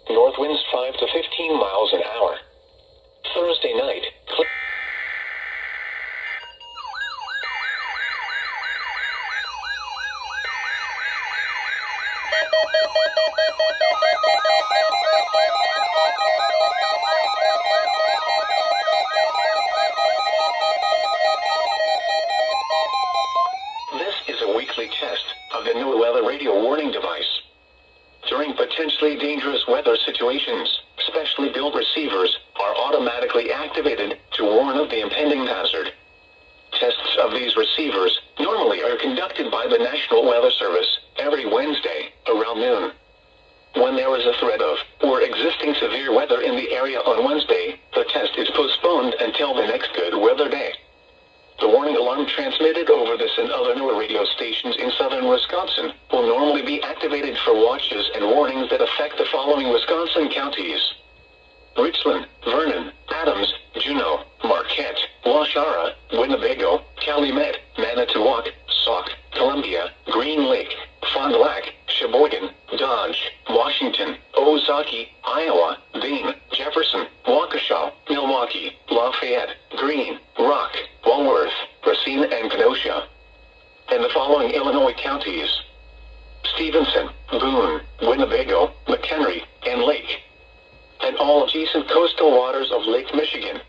north winds 5 to 15 miles an hour. Thursday night, This is a weekly test of the new weather radio warning device. During potentially dangerous weather situations, specially built receivers are automatically activated to warn of the impending hazard. Tests of these receivers normally are conducted by the National Weather Service every Wednesday around noon. When there is a threat of or existing severe weather in the area on Wednesday, the test is postponed until the next good weather day. The warning alarm transmitted over this and other newer radio stations in southern Wisconsin will normally be activated for watches and warnings that affect the following Wisconsin counties: Richland, Vernon, Adams, Juneau, Marquette, Waushara, Winnebago, Calumet, Manitowoc, Sauk, Columbia, Green Lake, Fond du Lac, Sheboygan, Dodge, Washington, Ozaukee, Iowa, Dane, Jefferson, Waukesha, Milwaukee, Lafayette, Greene, Rock, Walworth, Racine, and Kenosha. And the following Illinois counties: Stevenson, Boone, Winnebago, McHenry, and Lake. And all adjacent coastal waters of Lake Michigan,